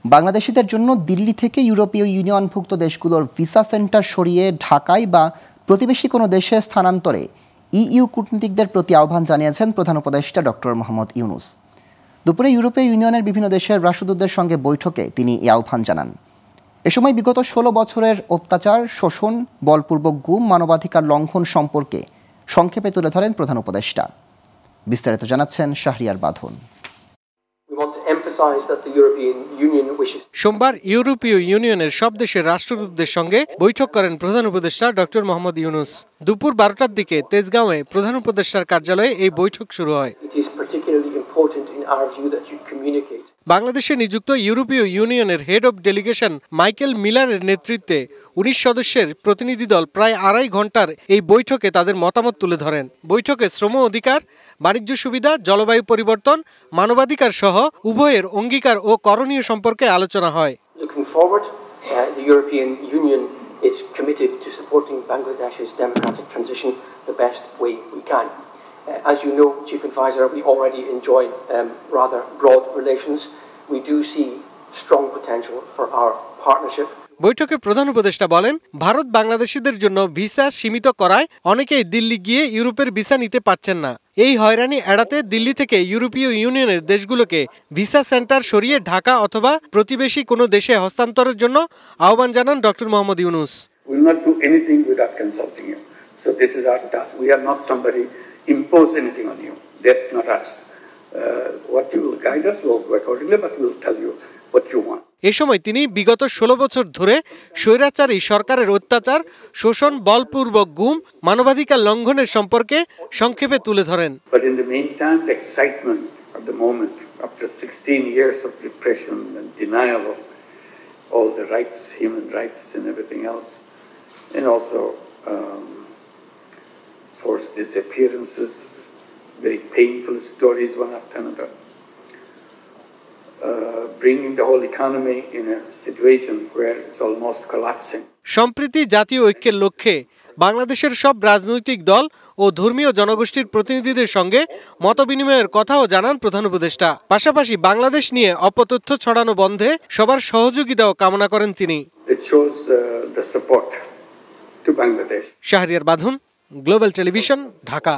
বাংলাদেশিদের জন্য দিল্লি থেকে ইউরোপীয় ইউনিয়নভুক্ত দেশগুলোর ভিসা সেন্টার সরিয়ে ঢাকায় বা প্রতিবেশী কোনো দেশে স্থানান্তরে ইইউ কূটনীতিকদের প্রতি আহ্বান জানিয়েছেন প্রধান উপদেষ্টা ডক্টর মোহাম্মদ ইউনূস। দুপুরে ইউরোপীয় ইউনিয়নের বিভিন্ন দেশের রাষ্ট্রদূতদের সঙ্গে বৈঠকে তিনি এই আহ্বান জানান। এ সময় বিগত ১৬ বছরের অত্যাচার, শোষণ, বলপূর্বক গুম, মানবাধিকার লঙ্ঘন সম্পর্কে সংক্ষেপে তুলে ধরেন প্রধান উপদেষ্টা। বিস্তারিত জানাচ্ছেন শাহরিয়ার বাঁধন। সোমবার ইউরোপীয় ইউনিয়নের সব দেশের রাষ্ট্রদূতদের সঙ্গে বৈঠক করেন প্রধান উপদেষ্টা ডক্টর মোহাম্মদ ইউনূস। দুপুর ১২টার দিকে তেজগাঁওয়ে প্রধান উপদেষ্টার কার্যালয়ে এই বৈঠক শুরু হয়। বাংলাদেশে নিযুক্ত ইউরোপীয় ইউনিয়নের হেড অব ডেলিগেশন মাইকেল মিলারের নেতৃত্বে ১৯ সদস্যের প্রতিনিধি দল প্রায় ২.৫ ঘন্টার এই বৈঠকে তাদের মতামত তুলে ধরেন। বৈঠকে শ্রম অধিকার, বাণিজ্য সুবিধা, জলবায়ু পরিবর্তন, মানবাধিকার সহ উভয়ের অঙ্গীকার ও করণীয় সম্পর্কে আলোচনা হয়। The European Union is committed to supporting Bangladesh's democratic transition the best way we can. As you know, Chief Advisor, we already enjoy rather broad relations. We do see strong potential for our partnership. বৈঠকে প্রধান উপদেষ্টা বলেন, ভারত বাংলাদেশিদের জন্য visa সীমিত করায় অনেকেই দিল্লি গিয়ে ইউরোপের ভিসা নিতে পারছেন না। এই হয়রানি এড়াতে দিল্লি থেকে ইউরোপীয় ইউনিয়নের দেশগুলোকে ভিসা সেন্টার সরিয়ে ঢাকা অথবা প্রতিবেশী কোনো দেশে হস্তান্তরের জন্য আহ্বান জানান doctor Mohammad Yunus. We will not do anything without consulting you. So this is our task. We are not somebody impose anything on you. That's not us. What you will guide us, we'll go accordingly, but we'll tell you what you want. এ সময় তিনি বিগত ১৬ বছর ধরে স্বৈরাচারী সরকারের অত্যাচার, শোষণ, বলপূর্বক গুম, মানবাধিকার লঙ্ঘনের সম্পর্কে সংক্ষেপে তুলে ধরেন। But in the meantime, the excitement of the moment, after 16 years of repression and denial of all the rights, human rights and everything else, and also forced disappearances, very painful stories one after another. Bringing the whole economy in a situation where it's almost collapsing. সম্প্রতি জাতীয় ঐক্যের লক্ষ্যে বাংলাদেশের সব রাজনৈতিক দল ও ধর্মীয় জনগোষ্ঠীর প্রতিনিধিদের সঙ্গে মতবিনিময়ের কথাও জানান প্রধান উপদেষ্টা। পাশাপাশি বাংলাদেশ নিয়ে অপতথ্য ছড়ানো বন্ধে সবার সহযোগিতাও কামনা করেন তিনি। It shows the support to Bangladesh. Shahriar বাঁধন, গ্লোবাল টেলিভিশন, ঢাকা।